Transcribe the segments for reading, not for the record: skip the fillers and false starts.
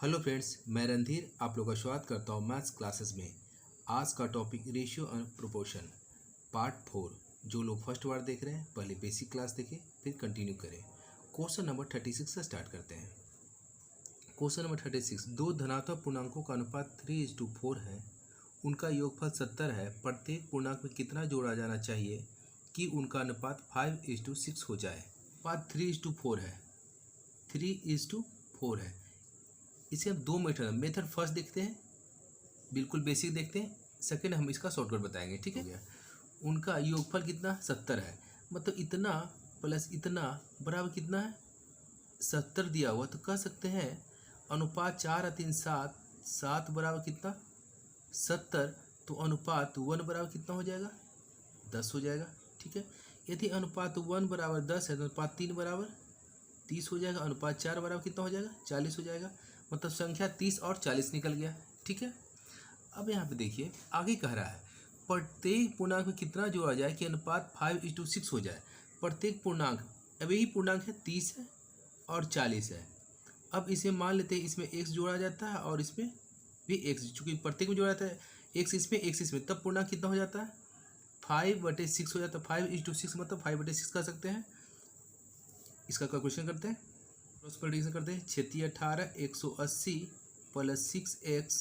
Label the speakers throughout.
Speaker 1: Hello friends, मैं रणधीर आप लोगों का स्वागत करता हूँ मैथ्स क्लासेस में। आज का topic ratio and proportion part 4। जो लोग फर्स्ट बार देख रहे हैं पहले बेसिक क्लास देखें फिर कंटिन्यू करें। क्वेश्चन नंबर 36 से स्टार्ट करते हैं। क्वेश्चन नंबर 36, दो धनात्मक पूर्णांकों का अनुपात 3:4 है। उनका योगफल 70 है। प्रत्येक पूर्णांक में कितना जोड़ा जाना चाहिए कि उनका अनुपात 5:6 हो जाए। अनुपात 3:4 है, 3:4 है। इसे हम दो मेथड फर्स्ट देखते हैं, बिल्कुल बेसिक देखते हैं। सेकंड हम इसका शॉर्टकट बताएंगे, ठीक है। उनका योगफल कितना 70 है, मतलब इतना प्लस इतना बराबर कितना है 70 दिया हुआ, तो कह सकते हैं अनुपात 4 और 3 7, 7 बराबर कितना 70, तो अनुपात 1 बराबर कितना हो जाएगा 10 हो जाएगा, ठीक है। यदि अनुपात 1 बराबर 10 है तो अनुपात 3 बराबर 30 हो जाएगा। अनुपात 4 बराबर कितना हो जाएगा 40 हो जाएगा। मतलब संख्या 30 और 40 निकल गया, ठीक है। अब यहाँ पे देखिए आगे कह रहा है प्रत्येक पूर्णांक में कितना जोड़ा जाए कि अनुपात 5:6 हो जाए। प्रत्येक पूर्णांक, अब यही पूर्णांक है 30 है और 40 है। अब इसे मान लेते हैं इसमें x जोड़ा जाता है और इसमें भी x, चूँकि प्रत्येक में जोड़ा जाता है x इसमें, तब पूर्णांक कितना हो जाता है 5/6 हो जाता है। 5:6 मतलब 5/6 कर सकते हैं। इसका कैलकुलेशन करते हैं, क्रॉस करते हैं। 36 18 180 प्लस 6x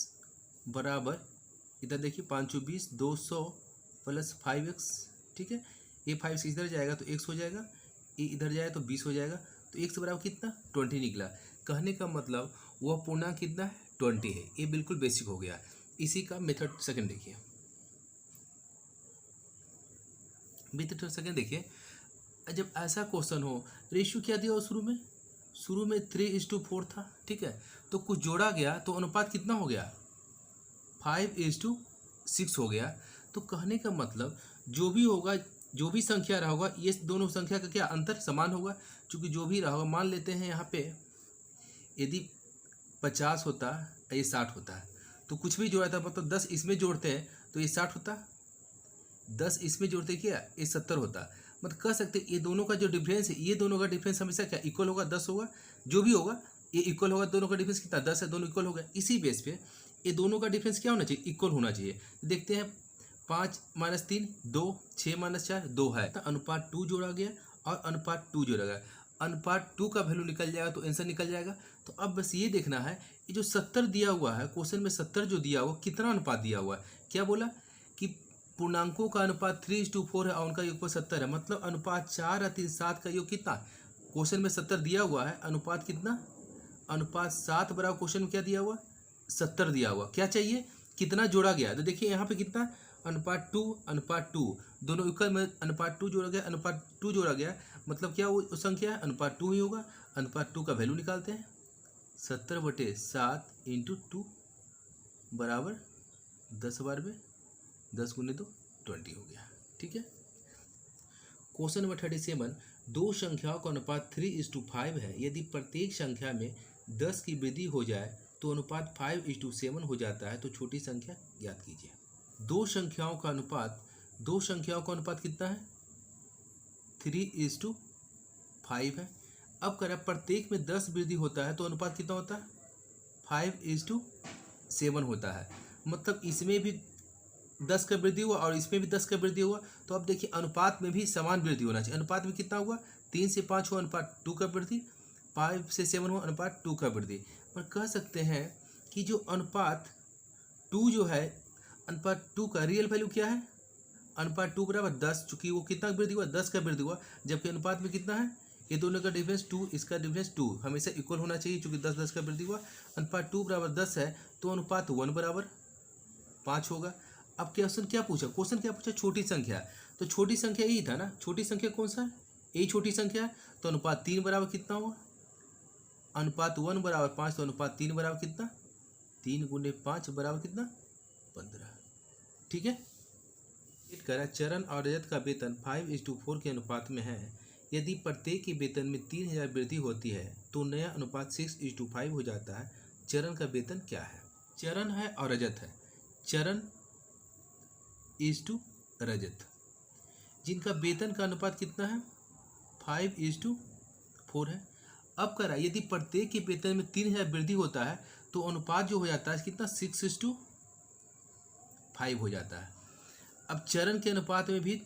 Speaker 1: बराबर, इधर देखिए 520 200 प्लस 5x, ठीक है। ये 5 इधर जाएगा तो x हो जाएगा, ये इधर जाएगा तो 20 हो जाएगा। तो x बराबर कितना 20 निकला। कहने का मतलब वह पूर्णांक कितना है 20 है। ये बिल्कुल बेसिक हो गया। इसी का मेथड सेकंड देखिए, मेथड सेकंड देखिए। जब ऐसा क्वेश्चन हो, रेशियो क्या दिया हो शुरू में 3:4 था, ठीक है। तो कुछ जोड़ा गया तो अनुपात कितना हो गया 5:6 हो गया। तो कहने का मतलब जो भी होगा, जो भी संख्या रहा होगा, ये दोनों संख्या का क्या अंतर समान होगा। क्योंकि जो भी रहा होगा, मान लेते हैं यहाँ पे यदि 50 होता ये 60 होता, तो कुछ भी जोड़ा था मतलब 10 इसमें जोड़ते हैं तो ये 60 होता, 10 इसमें जोड़ते क्या ये 70 होता। मतलब कह सकते ये दोनों का जो डिफरेंस है, ये दोनों का डिफरेंस हमेशा क्या इक्वल होगा, 10 होगा। जो भी होगा ये इक्वल होगा। दोनों का डिफरेंस कितना 10 है, दोनों इक्वल होगा। इसी बेस पे ये दोनों का डिफरेंस क्या होना चाहिए इक्वल होना चाहिए। देखते हैं 5 - 3 2, 6 - 4 2 है। तो अनुपात 2 जोड़ा गया और अनुपात 2 जोड़ा गया। अनुपात 2 का वैल्यू निकल जाएगा तो आंसर निकल जाएगा। तो अब बस ये देखना है ये जो 70 दिया हुआ है क्वेश्चन में, 70 जो दिया हुआ कितना अनुपात दिया हुआ है। क्या बोला कि पूर्णांकों का अनुपात 3:4 है और उनका योगफल 70 है। मतलब अनुपात 4 और 3 7 का योग कितना, क्वेश्चन में 70 दिया हुआ है, अनुपात कितना अनुपात 7 बराबर क्वेश्चन में क्या दिया हुआ 70 दिया हुआ। क्या चाहिए कितना जोड़ा गया, तो देखिए यहाँ पे कितना अनुपात 2 दोनों इक्वल में अनुपात 2 जोड़ा गया, अनुपात 2 जोड़ा गया। मतलब क्या वो संख्या है अनुपात 2 ही होगा। अनुपात 2 का वैल्यू निकालते हैं 70/7 × 2 बराबर 10 बार में 10 × 2 20 हो गया, ठीक है। क्वेश्चन नंबर 37, दो संख्याओं का अनुपात 3:5 है। यदि प्रत्येक संख्या में 10 की वृद्धि हो जाए तो अनुपात 5:7 हो जाता है। तो छोटी संख्या ज्ञात कीजिए। दो संख्याओं का अनुपात कितना है 3:5 है। अब कह रहा है प्रत्येक में 10 वृद्धि होता है तो अनुपात कितना होता है 5:7 होता है। मतलब इसमें भी 10 का वृद्धि हुआ और इसमें भी 10 का वृद्धि हुआ। तो अब देखिए अनुपात में भी समान वृद्धि होना चाहिए। अनुपात में कितना हुआ 3 से 5 हुआ अनुपात 2 का वृद्धि, 5 से 7 हुआ अनुपात 2 का वृद्धि। पर कह सकते हैं कि जो अनुपात 2 जो है, अनुपात 2 का रियल वैल्यू क्या है अनुपात 2 बराबर 10, चूँकि वो कितना वृद्धि हुआ 10 का वृद्धि हुआ। जबकि अनुपात में कितना है ये दोनों का डिफरेंस 2, इसका डिफरेंस 2 हमेशा इक्वल होना चाहिए चूँकि 10 का वृद्धि हुआ। अनुपात 2 बराबर 10 है तो अनुपात 1 बराबर 5 होगा। अब क्वेश्चन क्या पूछा छोटी संख्या। तो छोटी संख्या यही था ना, छोटी संख्या कौन सा है यही छोटी संख्या है। तो अनुपात 3 बराबर कितना हुआ अनुपात 1 बराबर 5, तो अनुपात 3 बराबर कितना 3 × 5 बराबर कितना 15, ठीक है। करा चरण और रजत का वेतन 5:4 के अनुपात में है। यदि प्रत्येक के वेतन में 3000 वृद्धि होती है तो नया अनुपात 6:5 हो जाता है। चरण का वेतन क्या है, चरण है और रजत है। चरण रजत, जिनका वेतन का अनुपात कितना है 5:4 है। अब करा यदि प्रत्येक के वेतन में 3000 वृद्धि होता है तो अनुपात जो हो जाता है कितना 6:5 हो जाता है। अब चरण के अनुपात में भी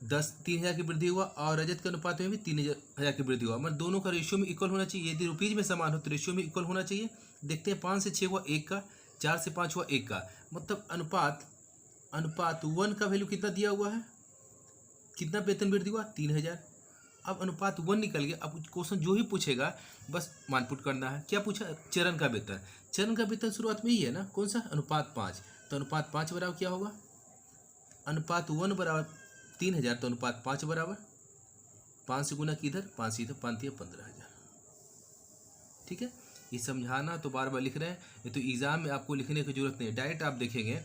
Speaker 1: 3,000 की वृद्धि हुआ और रजत के अनुपात में भी 3,000 की वृद्धि हुआ। मतलब दोनों का रेशियो में इक्वल होना चाहिए। यदि रुपीज में समान हो तो रेशियो में इक्वल होना चाहिए। देखते हैं 5 से 6 हुआ 1 का, 4 से 5 हुआ 1 का, मतलब अनुपात 1 का वैल्यू कितना दिया हुआ है, कितना वेतन वृद्धि हुआ 3,000। अब अनुपात 1 निकल गया। अब क्वेश्चन जो ही पूछेगा बस मानपुट करना है। क्या पूछा, चरण का वेतन। चरण का वेतन शुरुआत में ही है ना, कौन सा, अनुपात 5। तो अनुपात 5 बराबर क्या होगा, अनुपात 1 बराबर 3,000, तो अनुपात 5 बराबर 5 से गुना किधर, 5 से इधर, 5 × 15,000। ठीक है, ये समझाना तो बार बार लिख रहे हैं, ये तो एग्जाम में आपको लिखने की जरूरत नहीं है। डायरेक्ट आप देखेंगे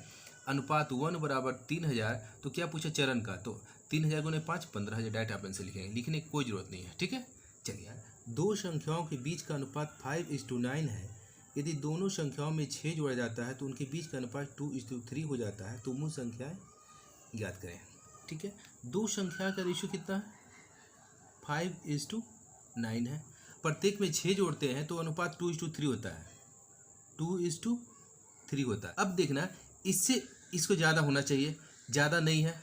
Speaker 1: अनुपात 1 बराबर 3,000, तो क्या पूछा चरण का, तो 3,000 गुने 5 15,000, डायरेक्ट आप आंसर लिखेंगे, लिखने की कोई जरूरत नहीं है। ठीक है, चलिए, दो संख्याओं के बीच का अनुपात 5:9 है। यदि दोनों संख्याओं में 6 जोड़ा जाता है तो उनके बीच का अनुपात 2:3 हो जाता है। तो मूल संख्याएं ज्ञात करें। ठीक है, दो संख्या का रेशियो कितना है, 5:9 है। प्रत्येक में 6 जोड़ते हैं तो अनुपात 2:3 होता है, 2:3 होता है। अब देखना, इससे इसको ज़्यादा होना चाहिए, ज़्यादा नहीं है।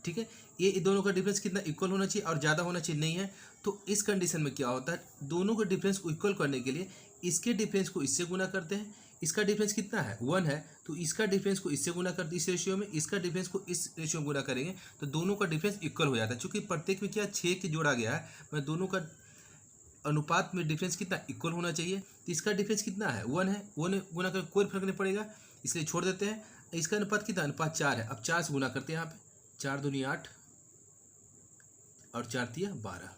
Speaker 1: ठीक है, ये दोनों का डिफरेंस कितना, इक्वल होना चाहिए और ज़्यादा होना चाहिए, नहीं है। तो इस कंडीशन में क्या होता है, दोनों के डिफरेंस को इक्वल करने के लिए इसके डिफरेंस को इससे गुना करते हैं। इसका डिफरेंस कितना है, 1 है, तो इसका डिफरेंस को इससे गुना करते, इस रेशियो में इसका डिफरेंस को इस रेशियो में गुना करेंगे तो दोनों का डिफरेंस इक्वल हो जाता है। चूंकि प्रत्येक में क्या 6 के जोड़ा गया है, मैं दोनों का अनुपात में डिफरेंस कितना, इक्वल होना चाहिए। तो इसका डिफरेंस कितना है, 1 है, 1 गुना कर कोई फर्क नहीं पड़ेगा, इसलिए छोड़ देते हैं। इसका अनुपात कितना, अनुपात 4 है। अब 4 से गुना करते हैं, यहाँ पे 4 दूनी 8 और 4 तिया 12।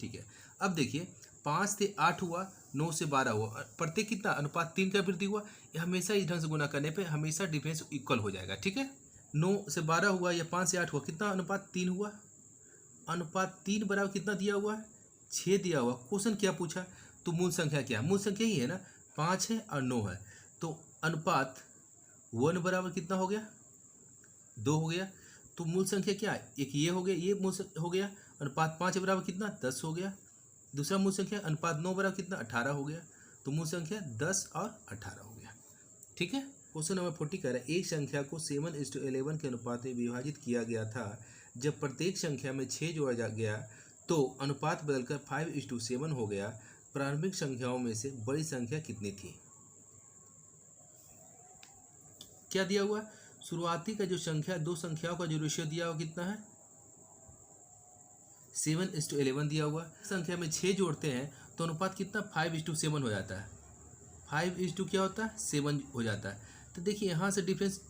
Speaker 1: ठीक है, अब देखिए 5 से 8 हुआ, 9 से 12 हुआ, प्रत्येक कितना, अनुपात 3 का वृद्धि हुआ। ये हमेशा इस ढंग से गुना करने पे हमेशा डिफरेंस इक्वल हो जाएगा। ठीक है, 9 से 12 हुआ या 5 से 8 हुआ, कितना, अनुपात 3 हुआ। अनुपात 3 बराबर कितना दिया हुआ है, 6 दिया हुआ। क्वेश्चन क्या पूछा, तो मूल संख्या क्या है, मूल संख्या ही है ना, 5 है और 9 है। तो अनुपात 1 बराबर कितना हो गया, 2 हो गया। तो मूल संख्या क्या है, एक ये हो गया, ये मूल हो गया। अनुपात 5 बराबर कितना, 10 हो गया। दूसरा मूल संख्या अनुपात 9 बराबर कितना, 18 हो गया। तो मूल संख्या 10 और 18 हो गया। ठीक है, क्वेश्चन नंबर 40 कह रहा है, एक संख्या को 7:11 के अनुपात में विभाजित किया गया था। जब प्रत्येक संख्या में 6 जोड़ा गया तो अनुपात बदलकर 5:7 हो गया। प्रारंभिक संख्याओं में से बड़ी संख्या कितनी थी। क्या दिया हुआ, शुरुआती का जो संख्या, दो संख्याओं का जो रेशियो दिया हुआ कितना है, 7:11 दिया हुआ। संख्या में 6 जोड़ते हैं तो अनुपात कितना, 5:7 हो जाता है। 5 क्या होता है, 7 हो जाता है। तो देखिए यहाँ से डिफरेंस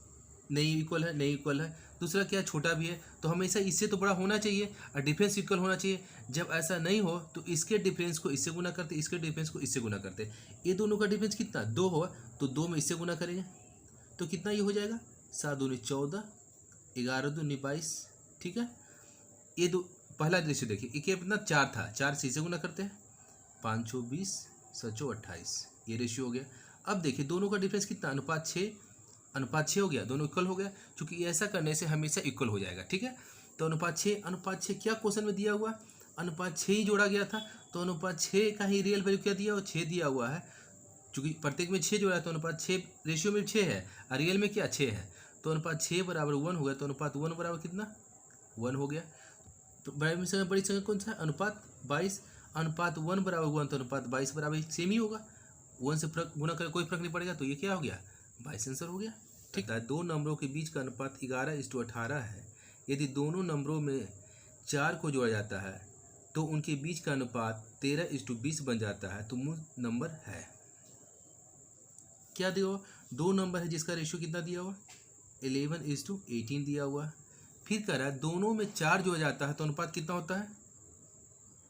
Speaker 1: नहीं इक्वल है, नहीं इक्वल है। दूसरा क्या, छोटा भी है, तो हमेशा इससे तो बड़ा होना चाहिए और डिफरेंस इक्वल होना चाहिए। जब ऐसा नहीं हो तो इसके डिफरेंस को इससे गुना करते, इसके डिफरेंस को इससे गुना करते। ये दोनों का डिफरेंस कितना, 2 हो, तो 2 में इससे गुना करेंगे तो कितना ये हो जाएगा, 7 दूनी 14, 11 दूनी 22। ठीक है, ये दो पहला रेशियो देखिए, एक कितना 4 था, 4 से इसे गुना करते हैं, 5 × 20, 7 × 28, ये रेशियो हो गया। अब देखिए दोनों का डिफरेंस कितना, अनुपात 6 हो गया, दोनों इक्वल हो गया। क्योंकि ऐसा करने से हमेशा इक्वल हो जाएगा। ठीक है, तो अनुपात 6 क्या क्वेश्चन में दिया हुआ, अनुपात 6 ही जोड़ा गया था। तो अनुपात 6 का ही रियल वैल्यू क्या दिया हुआ, 6 दिया हुआ है। चूँकि प्रत्येक में 6 जोड़ा है तो अनुपात 6 रेशियो में 6 है और रियल में क्या 6 है। तो अनुपात 6 बराबर 1 हो गया। तो अनुपात 1 बराबर कितना, 1 हो गया। तो बड़ी संख्या कौन सा है, अनुपात 22। अनुपात 1 बराबर 1, तो अनुपात 22 बराबर सेम ही होगा। 1 से गुना कर कोई फर्क नहीं पड़ेगा, तो ये क्या हो गया, 22 आंसर हो गया। ठीक है, दो नंबरों के बीच का अनुपात 11:18 है। यदि दोनों नंबरों में 4 को जोड़ा जाता है तो उनके बीच का अनुपात 13:20 बन जाता है। तो मूल नंबर है क्या दिया हुआ, दो नंबर है जिसका रेशियो कितना दिया हुआ, 11:18 दिया हुआ। फिर कह रहा है दोनों में 4 जोड़ा जाता है तो अनुपात कितना होता है,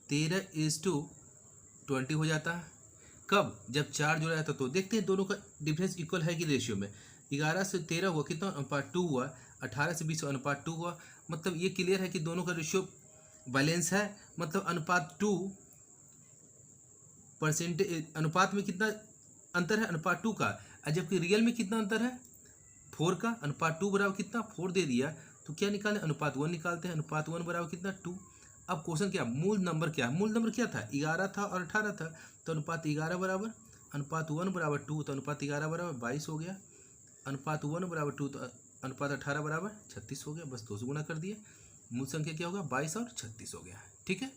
Speaker 1: 13:20 हो जाता है। कब, जब 4 जोड़ा जाता है। तो देखते हैं दोनों का डिफरेंस इक्वल है कि रेशियो में। 11 से 13 हुआ, कितना, अनुपात 2 हुआ। 18 से 20 अनुपात 2 हुआ। मतलब ये क्लियर है कि दोनों का रेशियो बैलेंस है। मतलब अनुपात 2% अनुपात में कितना अंतर है, अनुपात 2 का। और जबकि रियल में कितना अंतर है, 4 का। अनुपात 2 बराबर कितना, 4 दे दिया। तो क्या निकालें, अनुपात 1 निकालते हैं। अनुपात 1 बराबर कितना, 2। अब क्वेश्चन क्या, मूल नंबर क्या, मूल नंबर क्या था, 11 था और 18 था। तो अनुपात 11 बराबर अनुपात 1 बराबर 2 तो अनुपात 11 बराबर 22 हो गया। अनुपात 1 बराबर 2 तो अनुपात 18 बराबर 36 हो गया। बस 2 से गुना कर दिए, मूल संख्या क्या होगा 22 और 36 हो गया। ठीक है,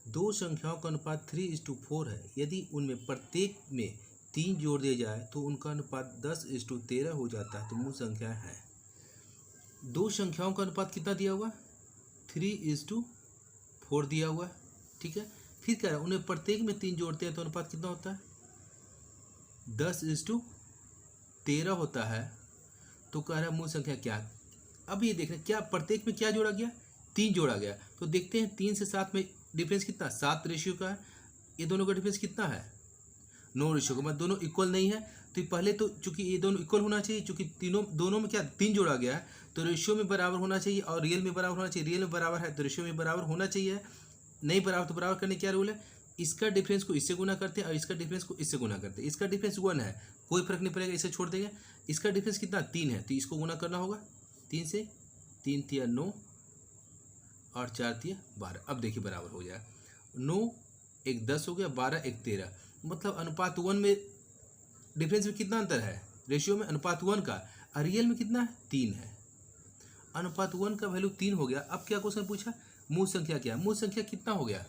Speaker 1: दो संख्याओं का अनुपात 3:4 है। यदि उनमें प्रत्येक में 3 जोड़ दिया जाए तो उनका अनुपात 10:13 हो जाता है। तो मूल संख्या है। दो संख्याओं का अनुपात कितना दिया हुआ 3:4 दिया हुआ है। ठीक है, फिर कह रहा है उन्हें प्रत्येक में 3 जोड़ते हैं तो अनुपात कितना होता है 10:13 होता है। तो कह रहा है मूल संख्या क्या। अब ये देखना क्या प्रत्येक में क्या जोड़ा गया 3 जोड़ा गया। तो देखते हैं 3 से 7 में डिफरेंस कितना 7 रेशियो का है। ये दोनों का डिफरेंस कितना है 9 रेशियो का, मतलब दोनों इक्वल नहीं है। तो पहले तो चूंकि ये दोनों इक्वल होना चाहिए, चूंकि दोनों में क्या 3 जोड़ा गया है तो रेशियो में बराबर होना चाहिए और रियल में बराबर होना चाहिए। रियल में बराबर है तो रेशियो में बराबर होना चाहिए। नहीं बराबर तो बराबर करने क्या रूल है, इसका डिफरेंस को इससे गुना करते हैं और इसका डिफरेंस को इससे गुना करते हैं। इसका डिफरेंस 1 है, कोई फर्क नहीं पड़ेगा, इसे छोड़ देंगे। इसका डिफरेंस कितना 3 है तो इसको गुना करना होगा 3 से, 3 तिया 9 और 4 तिया 12। अब देखिए बराबर हो जाए 9 एक 10 हो गया, 12 एक 13। मतलब अनुपात 1 में डिफरेंस में कितना अंतर है रेशियो में अनुपात 1 का, और रियल में कितना है 3 है। अनुपात 1 का वैल्यू 3 हो गया। अब क्या क्वेश्चन पूछा मूल संख्या क्या, मूल संख्या कितना हो गया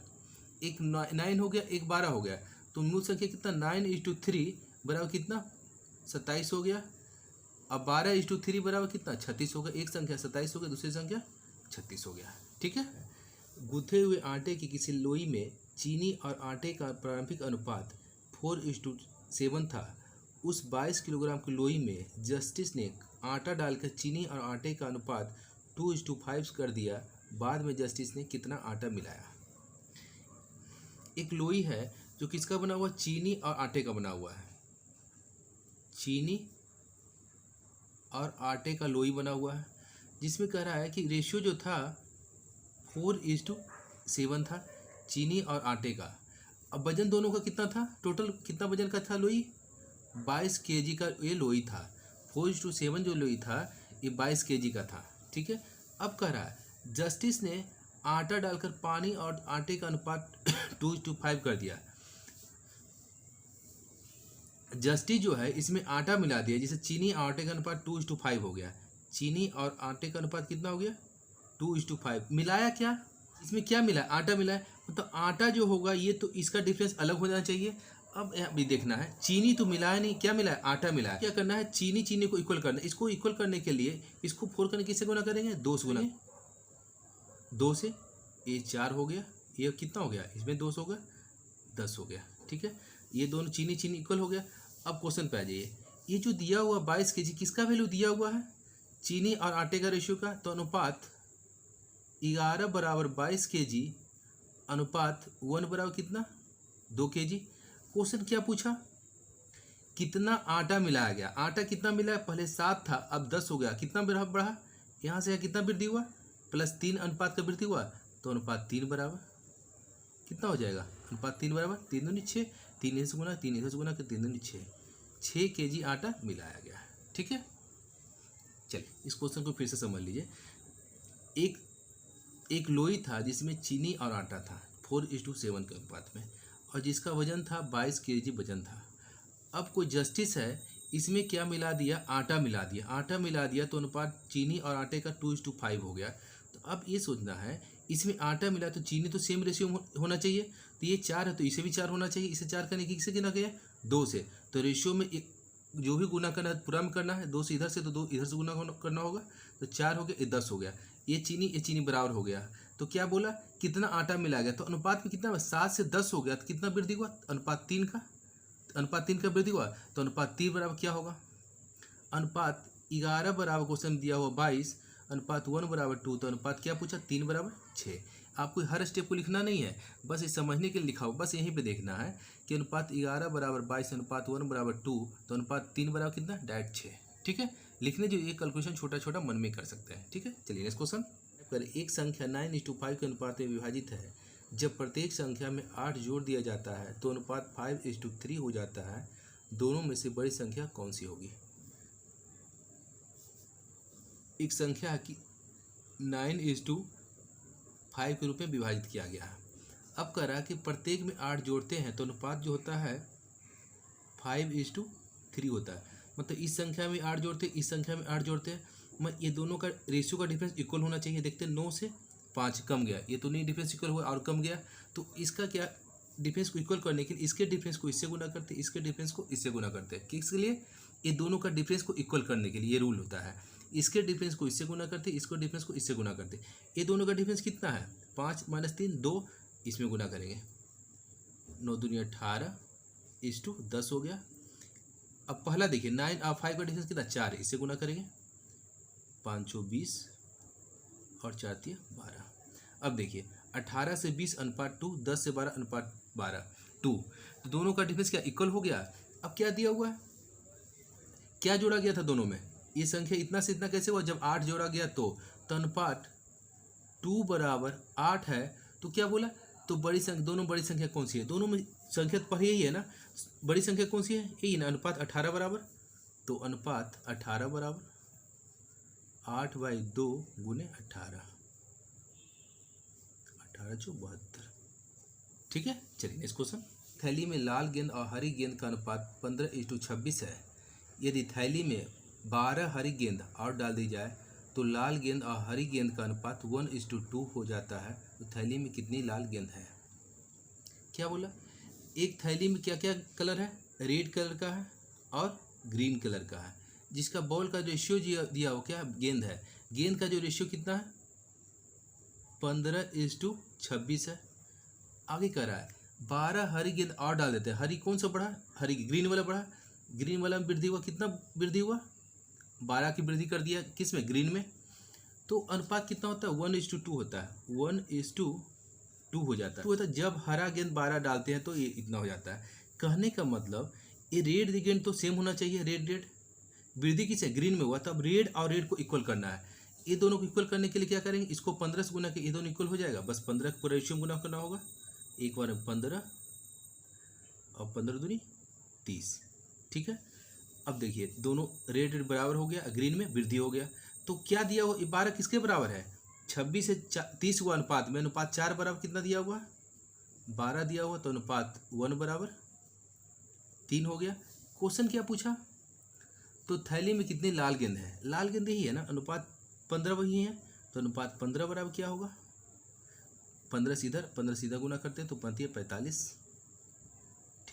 Speaker 1: एक 9 हो गया, एक 12 हो गया। तो मूल संख्या कितना 9:3 बराबर कितना 27 हो गया। अब 12:3 बराबर कितना 36 हो गया। एक संख्या 27 हो गया, दूसरी संख्या 36 हो गया। ठीक है, गूंथे हुए आटे की किसी लोई में चीनी और आटे का प्रारंभिक अनुपात 4:7 था। उस 22 किलोग्राम की लोई में जस्टिस ने आटा डालकर चीनी और आटे का अनुपात 2:5 कर दिया। बाद में जस्टिस ने कितना आटा मिलाया। एक लोई है जो किसका बना हुआ चीनी और आटे का बना हुआ है। चीनी और आटे का लोई बना हुआ है, जिसमें कह रहा है कि रेशियो जो था 4:7 था चीनी और आटे का। अब वजन दोनों का कितना था, टोटल कितना वजन का था लोई 22 kg का ये लोई था। 4:7 जो लोई था ये 22 kg का था। ठीक है, अब कह रहा है जस्टिस ने आटा डालकर पानी और आटे का अनुपात 2:5 कर दिया। जस्टिस जो है इसमें आटा मिला दिया, जैसे चीनी और आटे का अनुपात 2:5 हो गया। चीनी और आटे का अनुपात कितना हो गया 2:5। मिलाया क्या, इसमें क्या मिला आटा मिला है, मतलब आटा जो होगा ये तो इसका डिफरेंस अलग हो जाना चाहिए। अब भी देखना है चीनी तो मिलाया नहीं, क्या मिला है आटा मिला है। क्या करना है चीनी को इक्वल करना है। इसको इक्वल करने के लिए इसको 4 करने किससे गुना करेंगे 2 से गुना, 2 से ये 4 हो गया, ये कितना हो गया इसमें 2 हो गया 10 हो गया। ठीक है, ये दोनों चीनी इक्वल हो गया। अब क्वेश्चन पे आ जाइए, ये जो दिया हुआ 22 kg किसका वैल्यू दिया हुआ है चीनी और आटे का रेशियो का। तो अनुपात 11 बराबर 22 kg अनुपात 1 बराबर कितना 2 kg। क्वेश्चन क्या पूछा कितना आटा मिलाया गया। आटा कितना मिला पहले 7 था अब 10 हो गया, कितना बढ़ा यहाँ से कितना वृद्धि हुआ +3 अनुपात का वृद्धि हुआ। तो अनुपात 3 बराबर कितना हो जाएगा अनुपात 3 बराबर 3 दूनी 6, 3 से गुना 3 से गुना कर 3 दूनी 6 kg आटा मिलाया गया। ठीक है, चलिए इस क्वेश्चन को फिर से समझ लीजिए। एक लोई था जिसमें चीनी और आटा था 4:7 के अनुपात में, और जिसका वजन था 22 kg वजन था। अब कोई जस्टिस है इसमें क्या मिला दिया आटा मिला दिया तो अनुपात चीनी और आटे का 2:5 हो गया। तो अब ये सोचना है इसमें आटा मिला तो चीनी तो सेम रेशियो होना चाहिए। तो ये 4 है तो इसे भी 4 होना चाहिए। इसे 4 करने की किससे गिना गया 2 से। तो रेशियो में एक जो भी गुना करना है पूरा में करना है, 2 से इधर से तो 2 इधर से गुना करना होगा। तो 4 हो गया, ये 10 हो गया। ये चीनी बराबर हो गया। तो क्या बोला कितना आटा मिला गया, तो अनुपात में कितना 7 से 10 हो गया। तो कितना वृद्धि हुआ अनुपात 3 का वृद्धि हुआ। तो अनुपात 3 बराबर क्या होगा अनुपात 11 बराबर क्वेश्चन दिया हुआ 22 अनुपात 1 बराबर 2। तो अनुपात क्या पूछा 3 बराबर 6। आपको हर स्टेप को लिखना नहीं है, बस ये समझने के लिए लिखा हो। बस यहीं पे देखना है कि अनुपात 11 बराबर 22 अनुपात 1 बराबर 2 तो अनुपात 3 बराबर कितना डायरेक्ट 6। ठीक है, लिखने जो ये कैलकुलेशन छोटा मन में कर सकते हैं। ठीक है, चलिए नेक्स्ट क्वेश्चन करें। एक संख्या 9:5 के अनुपात में विभाजित है। जब प्रत्येक संख्या में 8 जोड़ दिया जाता है तो अनुपात 5:3 हो जाता है। दोनों में से बड़ी संख्या कौन सी होगी। एक संख्या की 9:5 के रूप में विभाजित किया गया है। अब कह रहा है कि प्रत्येक में 8 जोड़ते हैं तो अनुपात जो होता है 5:3 होता है। मतलब इस संख्या में 8 जोड़ते हैं, इस संख्या में 8 जोड़ते हैं, मतलब ये दोनों का रेशियो का डिफरेंस इक्वल होना चाहिए। देखते हैं 9 से 5 कम गया, ये तो नहीं डिफरेंस इक्वल हुआ और कम गया, तो इसका क्या डिफरेंस को इक्वल करने के लिए इसके डिफरेंस को इससे गुना करते, इसके डिफरेंस को इससे गुना करते हैं। किसके लिए? ये दोनों का डिफरेंस को इक्वल करने के लिए ये रूल होता है। इसके डिफरेंस को इससे गुना करते, इसको डिफरेंस को इससे गुना करते। ये दोनों का डिफरेंस कितना है? 5 - 3 2, इसमें गुना करेंगे 9 दूनी 18:10 हो गया। अब पहला देखिए 9 और 5 का डिफरेंस कितना? 4 है, इससे गुना करेंगे 5 × 20 और 4 × 12। अब देखिए 18 से 20 अनुपात 2, 10 से 12 अनुपात 12 2, तो दोनों का डिफरेंस क्या इक्वल हो गया। अब क्या दिया हुआ है, क्या जोड़ा गया था दोनों में? ये संख्या इतना से इतना कैसे हुआ? जब 8 जोड़ा गया तो अनुपात 2 = 8 है, तो क्या बोला? तो बड़ी संख्या, दोनों बड़ी संख्या कौन सी है? दोनों में संख्या तो पहले यही है ना, बड़ी संख्या कौन सी है? यही ना, अनुपात 18 बराबर। तो अनुपात 18 बराबर 8/2 × 18, 18 × 72। ठीक है, चलिए नेक्स्ट क्वेश्चन। थैली में लाल गेंद और हरी गेंद का अनुपात 15:26 है। यदि थैली में 12 हरी गेंद और डाल दी जाए तो लाल गेंद और हरी गेंद का अनुपात 1:2 हो जाता है। तो थैली में कितनी लाल गेंद है? क्या बोला? एक थैली में क्या क्या कलर है? रेड कलर का है और ग्रीन कलर का है, जिसका बॉल का रेशियो दिया हो क्या? गेंद है। गेंद का जो रेशियो कितना है? 15:26 है। आगे कह रहा है 12 हरी गेंद और डाल देते हैं। हरी कौन सा बढ़ा? हरी ग्रीन वाला बढ़ा। ग्रीन वाला में वृद्धि हुआ, कितना वृद्धि हुआ? 12 की वृद्धि कर दिया किस में? ग्रीन में। तो अनुपात कितना होता है? 1:2 होता है, 1:2 हो जाता है। तो होता है जब हरा गेंद 12 डालते हैं तो ये इतना हो जाता है। कहने का मतलब ये रेड गेंद तो सेम होना चाहिए, रेड वृद्धि किस है? ग्रीन में हुआ, तब रेड और रेड को इक्वल करना है। ये दोनों को इक्वल करने के लिए क्या करेंगे? इसको 15 से गुना के ये दोनों इक्वल हो जाएगा। बस 15 को रेशियो गुना करना होगा, एक बार 15 और 15 दूनी 30। ठीक है, अब देखिए दोनों रेड बराबर हो गया, ग्रीन में वृद्धि हो गया। तो क्या दिया हुआ? 12 किसके बराबर है? 26 से 30 हुआ अनुपात में, अनुपात 4 बराबर कितना दिया हुआ? 12 दिया हुआ, तो अनुपात 1 बराबर 3 हो गया। क्वेश्चन क्या पूछा? तो थैली में कितनी लाल गेंद है? लाल गेंद यही है ना, अनुपात 15 वही है, तो अनुपात 15 बराबर क्या होगा? 15 सीधा गुना करते हैं तो बनती है 45।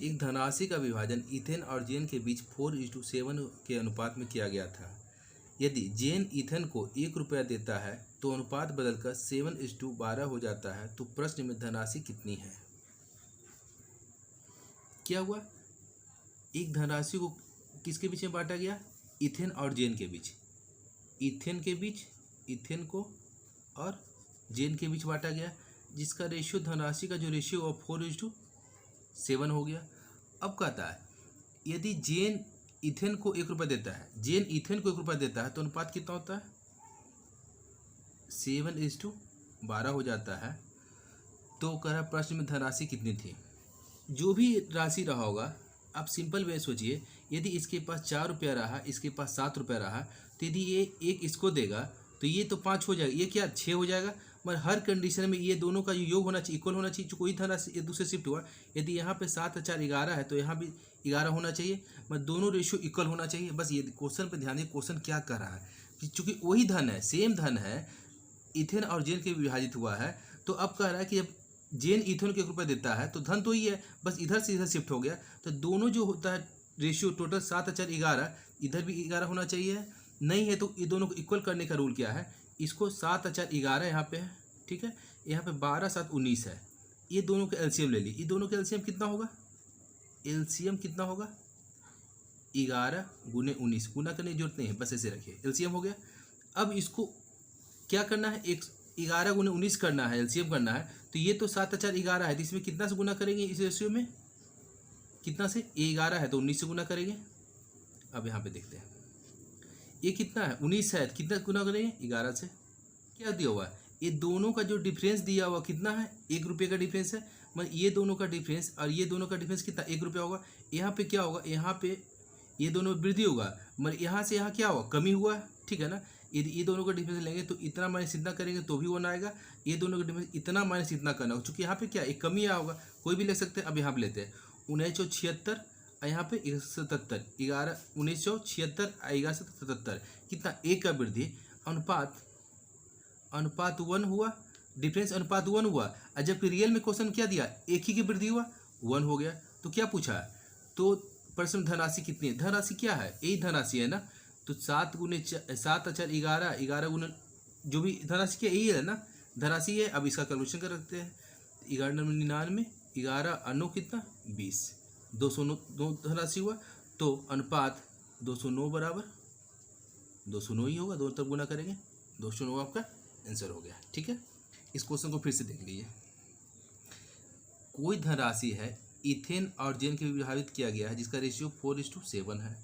Speaker 1: एक धनराशि का विभाजन इथेन और जेन के बीच 4:7 के अनुपात में किया गया था। यदि जेन इथेन को 1 रुपया देता है तो अनुपात बदलकर 7:12 हो जाता है। तो प्रश्न में धनराशि कितनी है? क्या हुआ? एक धनराशि को किसके बीच में बांटा गया? इथेन और जेन के बीच। इथेन के बीच, इथेन को और जेन के बीच बांटा गया, जिसका रेशियो, धनराशि का जो रेशियो वो 4:7 हो गया। अब कहता है यदि जेन इथेन को 1 रुपया देता है, जेन इथेन को 1 रुपया देता है तो अनुपात कितना होता है? 7:12 हो जाता है। तो कह रहा प्रश्न में धनराशि कितनी थी? जो भी राशि रहा होगा, आप सिंपल वे सोचिए, यदि इसके पास 4 रुपया रहा, इसके पास 7 रुपया रहा, तो यदि ये एक इसको देगा तो ये तो 5 हो जाएगा, ये क्या 6 हो जाएगा। मगर हर कंडीशन में ये दोनों का जो योग होना चाहिए, इक्वल होना चाहिए। जो कोई धनराशि एक दूसरे शिफ्ट हुआ, यदि यहाँ पे 7 और 4 11 है तो यहाँ भी 11 होना चाहिए, मगर दोनों रेशियो इक्वल होना चाहिए। बस ये क्वेश्चन पे ध्यान दें, क्वेश्चन क्या कर रहा है। चूँकि वही धन है, सेम धन है, इथेन और जेन के विभाजित हुआ है, तो अब कह रहा है कि जब जेन इथेन को 1 रुपया देता है तो धन तो ही है, बस इधर से इधर शिफ्ट हो गया। तो दोनों जो होता है रेशियो टोटल 7 और 4 11, इधर भी 11 होना चाहिए। नहीं है तो ये दोनों को इक्वल करने का रूल क्या है? इसको 7 और 4 11 यहाँ पे है, ठीक है, यहाँ पे 12 7 19 है। ये दोनों का एलसीएम ले ली। ये दोनों का एलसीएम कितना होगा? एलसीएम कितना होगा? 11 × 19। गुना करने की जरूरत नहीं है, बस ऐसे रखिए, एलसीएम हो गया। अब इसको क्या करना है? 11 × 19 करना है, एलसीएम करना है। तो ये तो 7 और 4 11 है, तो इसमें कितना से गुना करेंगे? इस रेशियो में कितना से? ये 11 है तो 19 से गुना करेंगे। अब यहाँ पे देखते हैं ये कितना है? 19 है, कितना गुना करेंगे? 11 से। क्या दिया हुआ है? ये दोनों का जो डिफरेंस दिया हुआ कितना है? 1 रुपये का डिफरेंस है। मतलब ये दोनों का डिफरेंस और ये दोनों का डिफरेंस कितना? 1 रुपया होगा। यहाँ पे क्या होगा? यहाँ पे ये दोनों वृद्धि होगा, मतलब यहाँ से यहाँ क्या होगा? कमी हुआ, ठीक है ना। यदि ये दोनों का डिफरेंस लेंगे तो इतना माइनस इतना करेंगे तो भी 1 आएगा। ये दोनों का डिफरेंस इतना माइनस इतना करना होगा, चूँकि यहाँ पे क्या एक कमी आया होगा, कोई भी ले सकते हैं। अब यहाँ पे लेते हैं 1976 और यहाँ पे 177, 1976, 1177 कितना, एक का वृद्धि, अनुपात 1 हुआ, डिफरेंस अनुपात 1 हुआ। और जबकि रियल में क्वेश्चन क्या दिया, एक ही की वृद्धि हुआ, 1 हो गया। तो क्या पूछा, तो प्रश्न धनराशि कितनी है, धनराशि क्या है, यही धनराशि है ना। तो 7 गुने 7 अचर 11, 11 गुने जो भी धनराशि क्या, यही है ना, धनराशि है। अब इसका कैलकुलेशन कर रखते हैं। 1199, 11 9 कितना, 20, 209 धनराशि हुआ। तो अनुपात 209 बराबर 209 ही होगा, दोनों तरफ गुना करेंगे, 209 आपका आंसर हो गया। ठीक है, इस क्वेश्चन को फिर से देख लीजिए। कोई धनराशि है, इथेन और जेन के विभाजित किया गया है, जिसका रेशियो 4:7 है।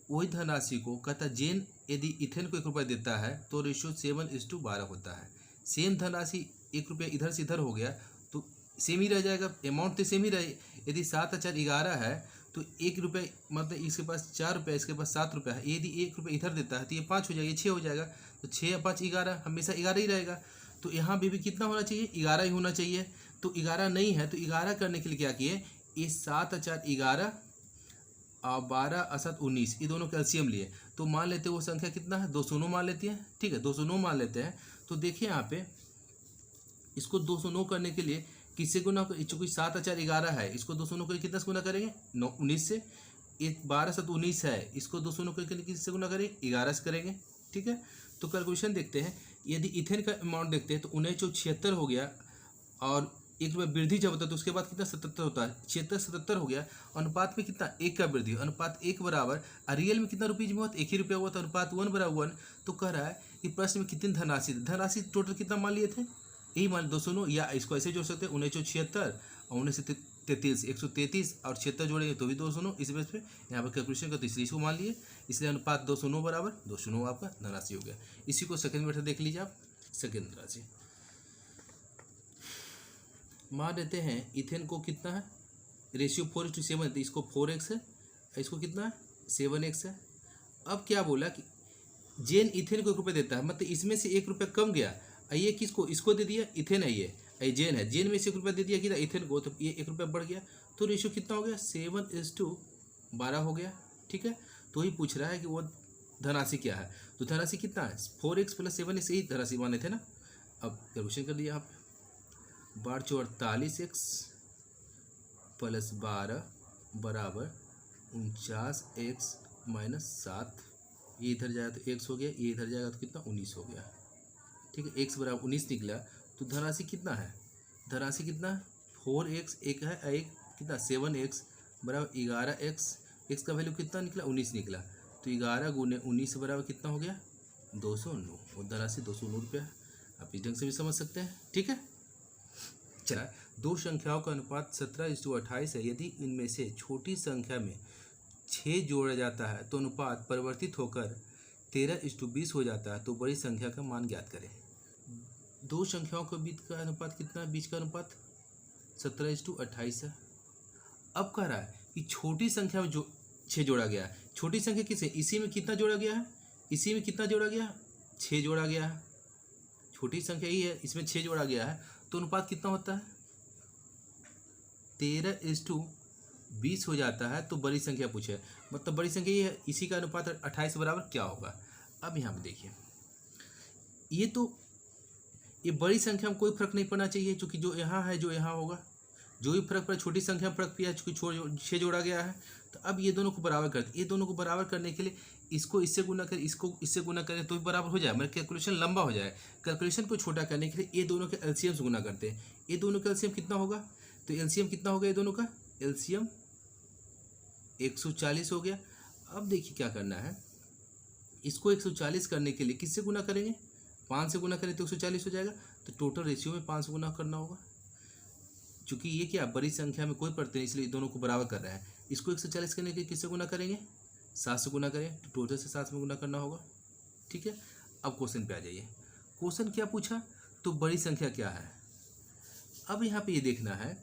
Speaker 1: वही धनराशि को कहता जेन यदि इथेन को 1 रुपया देता है तो रेशियो 7:12 होता है। सेम धनराशि 1 रुपया इधर से इधर हो गया तो सेम ही रह जाएगा, अमाउंट तो सेम ही रहे। यदि 7 अचर 11 है तो 1 रुपये, मतलब इसके पास 4 रुपये, इसके पास 7 रुपया है। यदि 1 रुपये इधर देता है तो ये 5 हो जाएगा, ये 6 हो जाएगा। तो 6 या 5 11, हमेशा 11 ही रहेगा। तो यहाँ भी कितना होना चाहिए, 11 ही होना चाहिए। तो 11 नहीं है, तो 11 करने के लिए क्या किए, ये 7 अचर 11 और 12 असत 19, ये दोनों कैल्शियम लिए। तो मान लेते हैं वो संख्या कितना है, 209 मान लेती है। ठीक है, 209 मान लेते हैं। तो देखिए यहाँ पे इसको 209 करने के लिए किससे गुना, चूँकि 7 अचर 11 है, इसको 209 करके कितना से गुना करेंगे, 19 से। 12 7 19 है, इसको 209 करके किससे गुना करेंगे, 11 से करेंगे। ठीक है, तो कैलकुलेशन देखते हैं। यदि इथेन का अमाउंट देखते हैं तो 1976 हो गया, और 1 रुपये वृद्धि जब होता है तो उसके बाद कितना 77 होता है, 76 77 हो गया। अनुपात में कितना, 1 का वृद्धि, अनुपात 1 बराबर, रियल में कितना रुपीज में हुआ, 1 ही रुपया हुआ, तो अनुपात 1 बराबर 1। तो कह रहा है कि प्रश्न में कितनी धनराशि, धनराशि टोटल कितना मान लिए थे, यही मान 209, या इसको ऐसे जोड़ सकते हैं 1976 और 1933, 133 और 76 जोड़ेंगे तो भी 209। इस बेस पे यहाँ पर कैलकुलेशन करते इसलिए इसको मान लिए, इसलिए अनुपात 209 बराबर 209 आपका धनराशि हो गया। इसी को सेकंड मेथड देख लीजिए आप। सेकंड धनराशि मान लेते हैं इथेन को कितना है, रेशियो 4:7, तो इसको 4x है, इसको कितना है 7x है। अब क्या बोला कि जेन इथेन को 1 रुपये देता है, मतलब इसमें से 1 रुपया कम गया, ये किसको, इसको दे दिया, इथेन है, ये जेन है, जेन में से 1 रुपया दे दिया कि इथेन को, तो ये 1 रुपया बढ़ गया। तो रेशियो कितना हो गया, 7:12 हो गया। ठीक है, तो ही पूछ रहा है कि वो धनराशि क्या है। तो धनराशि कितना है, 4x + 7x, यही धनराशि माने थे ना। अब कैलकुलेशन कर दिया आप, 48x + 12 बराबर 49x - 7। ये इधर जाएगा तो x हो गया, ये इधर जाएगा तो कितना 19 हो गया। ठीक है, x बराबर 19 निकला। तो धनराशि कितना है, धनराशि कितना है 4x, एक है, एक कितना 7x बराबर 11x, x का वैल्यू कितना निकला 19 निकला। तो 11 गुने 19 बराबर कितना हो गया 209, और धनराशि 209 रुपया है। आप इस ढंग से भी समझ सकते हैं। ठीक है, चला, दो संख्याओं का अनुपात 17:28 है। यदि इनमें से छोटी संख्या में 6 जोड़ा जाता है तो अनुपात परिवर्तित होकर 13:20 हो जाता है। तो बड़ी संख्या का मान ज्ञात करें। दो संख्याओं के बीच का अनुपात कितना है, बीच का अनुपात 17:28 है। अब कह रहा है कि छोटी संख्या में जो 6 जोड़ा गया है, छोटी संख्या किसे, इसी में कितना जोड़ा गया है, इसी में कितना जोड़ा गया है, 6 जोड़ा गया है। छोटी संख्या ही है, इसमें 6 जोड़ा गया है, तो अनुपात कितना होता है 13:20 हो जाता है। तो बड़ी संख्या पूछे, मतलब बड़ी संख्या ये है, इसी का अनुपात 28 बराबर क्या होगा। अब यहाँ पे देखिए, ये बड़ी संख्या में कोई फर्क नहीं पड़ना चाहिए, क्योंकि जो यहाँ है जो यहाँ होगा, जो भी फर्क पड़े, छोटी संख्या में फर्क पिया है, चूँकि 6 जोड़ा गया है। तो अब ये दोनों को बराबर करते, ये दोनों को बराबर करने के लिए इसको इससे गुना करें, इसको इससे गुना करें तो भी बराबर हो जाए, मतलब कैलकुलेशन लंबा हो जाए। कैलकुलेशन को छोटा करने के लिए ये दोनों के एलसीएम से गुना करते हैं। ये दोनों का एलसीएम कितना होगा, तो एलसीएम कितना होगा, ये दोनों का एलसीएम 140 हो गया। अब देखिए क्या करना है, इसको 140 करने के लिए किससे गुना करेंगे, 5 से गुना करें तो 140 हो जाएगा। तो टोटल रेशियो में 5 से गुना करना होगा। चूँकि ये क्या बड़ी संख्या में कोई पड़ते नहीं, इसलिए दोनों को बराबर कर रहे हैं। इसको 140 करने के लिए किससे गुना करेंगे, 7 से गुना करें, तो टोटल से 7 में गुना करना होगा। ठीक है, अब क्वेश्चन पे आ जाइए। क्वेश्चन क्या पूछा, तो बड़ी संख्या क्या है। अब यहाँ पे ये देखना है,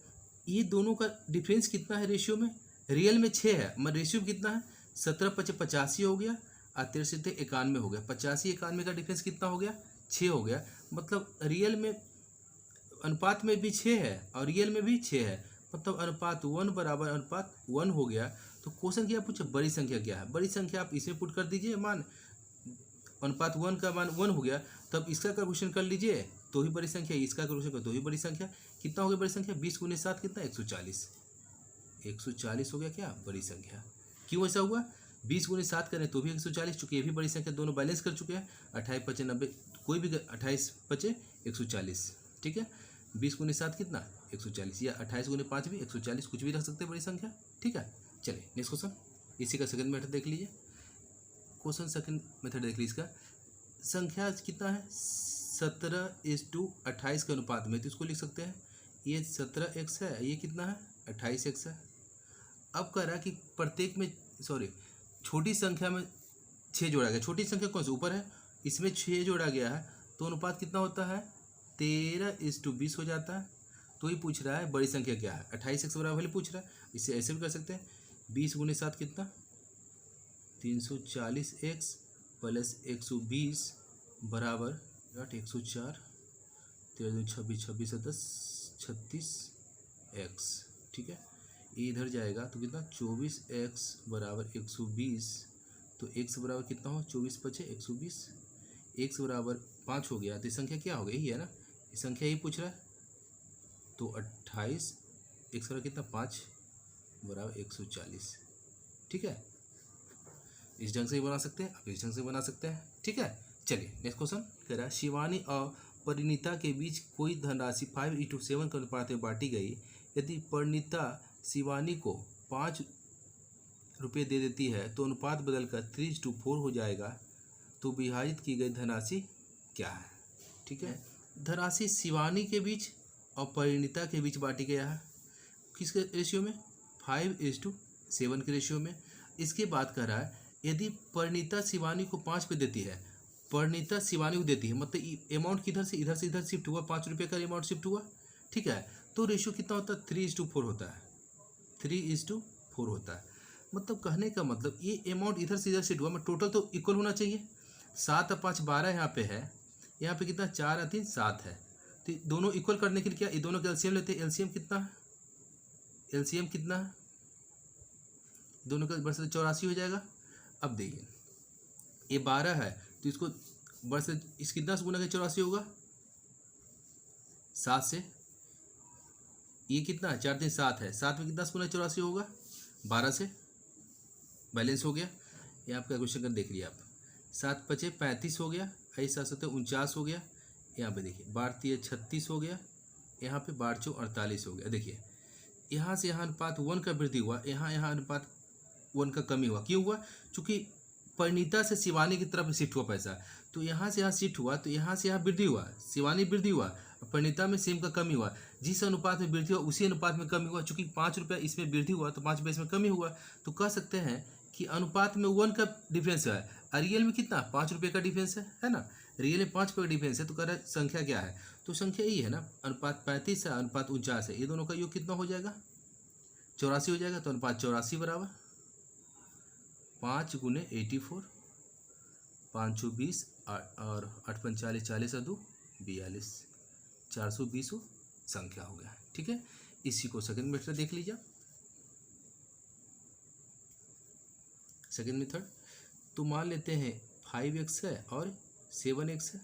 Speaker 1: ये दोनों का डिफरेंस कितना है रेशियो में। रियल में 6 है, मगर रेशियो कितना है 17-85 हो गया, और 93-91 हो गया। 85-91 का डिफरेंस कितना हो गया 6 हो गया। मतलब रियल में अनुपात में भी 6 है और रियल में भी 6 है, मतलब अनुपात 1 बराबर अनुपात 1 हो गया। तो क्वेश्चन क्या पूछे, बड़ी संख्या क्या है। बड़ी संख्या आप इसमें पुट कर दीजिए मान, अनुपात 1 का मान 1 हो गया, तब इसका कैलकुलेशन कर लीजिए तो ही बड़ी संख्या, इसका कैलकुलेशन कर तो ही बड़ी संख्या। कितना हो गया बड़ी संख्या, 20 × 7 कितना, 140। 140 हो गया क्या बड़ी संख्या। क्यों ऐसा हुआ, 20 × 7 करें तो भी 140, चूँकि ये भी बड़ी संख्या, दोनों बैलेंस कर चुके हैं। 28 × 5 90, कोई भी 28 × 5 140, ठीक है। 20 × 7 कितना, 140, या 28 × 5 भी 140, कुछ भी रख सकते हैं बड़ी संख्या, ठीक है। चलिए नेक्स्ट क्वेश्चन, इसी का सेकंड मेथड देख लीजिए। क्वेश्चन सेकंड मेथड देख लीजिए इसका। संख्या कितना है, 17:28 के अनुपात में, तो इसको लिख सकते हैं ये 17x है, ये कितना है 28x है। अब कह रहा है कि प्रत्येक में, सॉरी, छोटी संख्या में 6 जोड़ा गया। छोटी संख्या कौन सी ऊपर है, इसमें 6 जोड़ा गया है, तो अनुपात कितना होता है, 13:20 हो जाता है। तो ये पूछ रहा है बड़ी संख्या क्या है, 28x बराबर वाले पूछ रहा है। इसे ऐसे भी कर सकते हैं, 20 × 7 कितना, 340x + 120 बराबर 104, 13 26 26 10 36x, ठीक है। ये इधर जाएगा तो कितना, 24x बराबर 120, तो x बराबर कितना हो, 24 × 5 120, x बराबर 5 हो गया। तो ये संख्या क्या हो गई, यही है ना, ये संख्या ही पूछ रहा है। तो 28, x बराबर कितना, 5 बराबर 140, ठीक है। इस ढंग से भी बना सकते हैं, आप इस ढंग से बना सकते हैं, ठीक है। चलिए नेक्स्ट क्वेश्चन कह रहा है, शिवानी और परिणीता के बीच कोई धनराशि 5:7 के अनुपात में बांटी गई। यदि परिणीता शिवानी को 5 रुपये दे देती है तो अनुपात बदलकर 3:4 हो जाएगा। तो विभाजित की गई धनराशि क्या है, ठीक है। धनराशि शिवानी के बीच और परिणीता के बीच बांटी गया है, किसके रेशियो में, 5:7 के रेशियो में। इसके बाद कह रहा है, यदि परिणीता शिवानी को 5 पे देती है, परिणीता शिवानी को देती है, मतलब अमाउंट किधर से इधर शिफ्ट हुआ, 5 रुपये का अमाउंट शिफ्ट हुआ, ठीक है। तो रेशियो कितना होता है, 3:4 होता है, 3:4 होता है। मतलब कहने का मतलब ये अमाउंट इधर से इधर शिफ्ट हुआ, मतलब टोटल तो इक्वल होना चाहिए। 7 और 5 12 यहाँ पे है, यहाँ पे कितना, 4 और 3 7 है। तो दोनों इक्वल करने के लिए क्या, ये दोनों का एलसीएम लेते हैं। एलसीएम कितना है, एलसीएम कितना है, दोनों का बस 84 हो जाएगा। अब देखिए ये 12 है, तो इसको बस इस कितना से गुना के 84 होगा, 7 से। ये कितना है, 4 3 7 है, 7 में कितना से गुना 84 होगा, 12 से। बैलेंस हो गया, ये आपका क्वेश्चन कर देख लिया आप। 7 × 5 = 35 हो गया, 7 7 49 हो गया। यहाँ पे देखिए 12 3 36 हो गया, यहाँ पे 12 4 48 हो गया। देखिए यहाँ से यहाँ अनुपात 1 का वृद्धि हुआ, यहाँ अनुपात 1 का कमी हुआ। क्यों हुआ, चूँकि परिणीता से शिवानी की तरफ शिफ्ट हुआ पैसा, तो यहाँ से यहाँ शिफ्ट हुआ, तो यहाँ से यहाँ वृद्धि हुआ, शिवानी वृद्धि हुआ, परिणीता में सेम का कमी हुआ। जिस अनुपात में वृद्धि हुआ उसी अनुपात में कमी हुआ। चूँकि 5 रुपया इसमें वृद्धि हुआ तो 5 रुपये इसमें कमी हुआ। तो कह सकते हैं कि अनुपात में 1 का डिफरेंस है, और रियल में कितना, 5 रुपये का डिफरेंस है ना। रियल में 5 रुपये का डिफरेंस है, तो कह रहा है संख्या क्या है, तो संख्या यही है ना, अनुपात 35 है, अनुपात 49 है, ये दोनों का योग कितना हो जाएगा, 84 हो जाएगा। तो अनुपात 84 बराबर 5 × 84, 520 और 8 × 45 40 और 2 42, 420 संख्या हो गया, ठीक है। इसी को सेकंड मेथड देख लीजिए। सेकंड मेथड, तो मान लेते हैं 5x है और 7x है।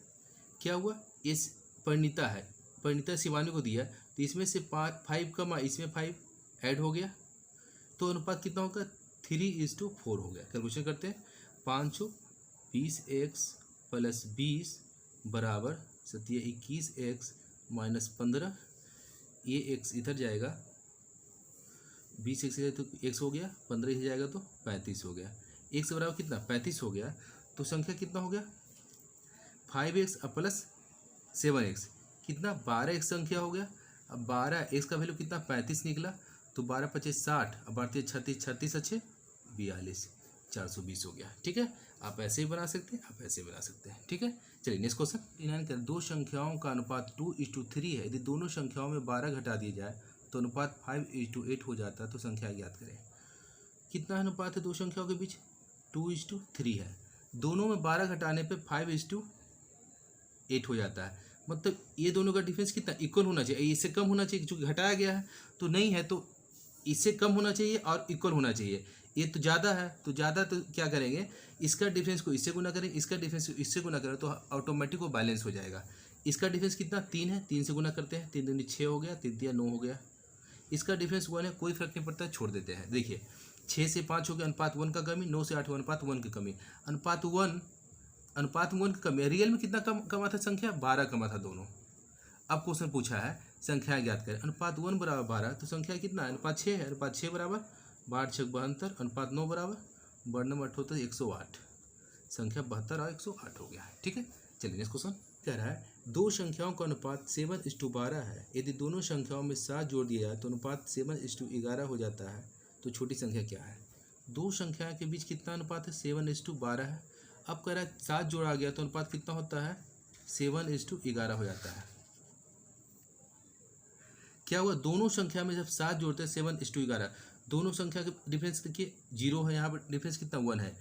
Speaker 1: क्या हुआ, इस परिणीता है, परिणीता शिवानी को दिया, तो इसमें से 5 कमा, इसमें 5 ऐड हो गया, तो अनुपात कितना होगा, 3:4 हो गया। कैलकुलेशन करते हैं, 520x + 20 बराबर 21x - 15, ये x इधर जाएगा, 20x तो x हो गया, 15 इधर जाएगा तो 35 हो गया। x बराबर कितना, 35 हो गया। तो संख्या कितना हो गया, 5x + 7x कितना, 12x संख्या हो गया। अब 12x का वैल्यू कितना, 35 निकला, तो 12 × 5 = 60, अब 12 × 36 36 अच्छे 42, 420 हो गया, ठीक है। आप ऐसे ही बना सकते हैं, आप ऐसे ही बना सकते हैं, ठीक है। चलिए नेक्स्ट क्वेश्चन, इन्होंने कहा दो संख्याओं का अनुपात 2:3 है। यदि दोनों संख्याओं में 12 घटा दिया जाए तो अनुपात 5:8 हो जाता है। तो संख्या ज्ञात करें। कितना अनुपात है दो संख्याओं के बीच, 2:3 है। दोनों में 12 घटाने पे 5:8 हो जाता है। मतलब ये दोनों का डिफरेंस कितना, इक्वल होना चाहिए, इससे कम होना चाहिए, क्योंकि घटाया गया है तो नहीं है, तो इससे कम होना चाहिए और इक्वल होना चाहिए। ये तो ज़्यादा है, तो ज़्यादा तो क्या करेंगे, इसका डिफरेंस को इससे गुना करेंगे, इसका डिफरेंस को इससे गुना करें तो ऑटोमेटिक वो बैलेंस हो जाएगा। इसका डिफरेंस कितना 3 है, 3 से गुना करते हैं, 3 दूनी 6 हो गया, 3 तिया 9 हो गया। इसका डिफरेंस 1 है, कोई फर्क नहीं पड़ता है, छोड़ देते हैं। देखिए 6 से 5 हो गया, अनुपात 1 का कमी, 9 से 8 अनुपात 1 की कमी, अनुपात 1 की कमी। रियल में कितना कमा था संख्या, 12 कमा था दोनों। अब क्वेश्चन पूछा है संख्या ज्ञात करें, अनुपात 1 बराबर 12 तो संख्या कितना है, अनुपात 6 है, अनुपात 6 बराबर 12 6 72, अनुपात 9 बराबर 92 108, संख्या 72 और 108 हो गया है। ठीक है, चलिए नेक्स्ट क्वेश्चन कह रहा है दो संख्याओं का अनुपात 7:12 है, यदि दोनों संख्याओं में 7 जोड़ दिया जाए तो अनुपात 7:11 हो जाता है, तो छोटी संख्या क्या है। दो संख्या के बीच कितना अनुपात है, 7:12 है। अब कह रहा है 7 जोड़ा गया तो अनुपात कितना होता है, 7:11 हो जाता है। क्या हुआ, दोनों संख्या में जब 7 जोड़ते हैं 7:11, दोनों संख्या के डिफरेंस देखिए 0 है, यहाँ पर डिफरेंस कितना 1 है,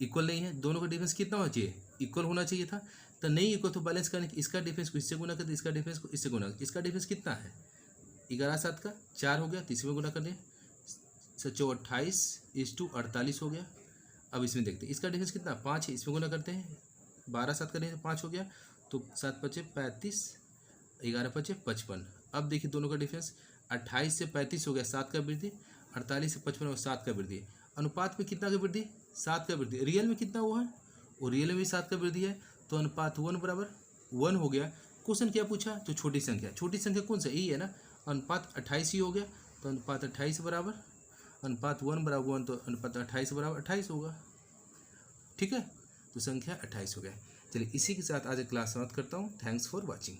Speaker 1: इक्वल नहीं है, दोनों का डिफरेंस कितना होना चाहिए, इक्वल होना चाहिए था, तो नहीं इक्वल तो बैलेंस करने की इसका डिफरेंस को इससे गुना कर दे, इसका डिफरेंस को इससे गुना, इसका डिफरेंस कितना है 11 7 का 4 हो गया, तीसरे में गुना कर दिए 28:48 हो गया। अब इसमें देखते हैं इसका डिफरेंस कितना 5 है, इसमें गुना करते हैं 12 7 करें तो 5 हो गया, तो 7 5 35, 11 5 55। अब देखिए दोनों का डिफरेंस 28 से 35 हो गया, 7 का वृद्धि, 48 से 55 7 का वृद्धि, अनुपात में कितना का वृद्धि 7 का वृद्धि, रियल में कितना हुआ है, और रियल में भी 7 का वृद्धि है, तो अनुपात 1 बराबर 1 हो गया। क्वेश्चन क्या पूछा, तो छोटी संख्या कौन सा, यही है ना, अनुपात 28 ही हो गया, तो अनुपात 28 बराबर अनुपात 1 बराबर 1, तो अनुपात 28 बराबर 28 होगा। ठीक है, तो संख्या 28 हो गया। चलिए इसी के साथ आज क्लास समाप्त करता हूँ। Thanks for watching.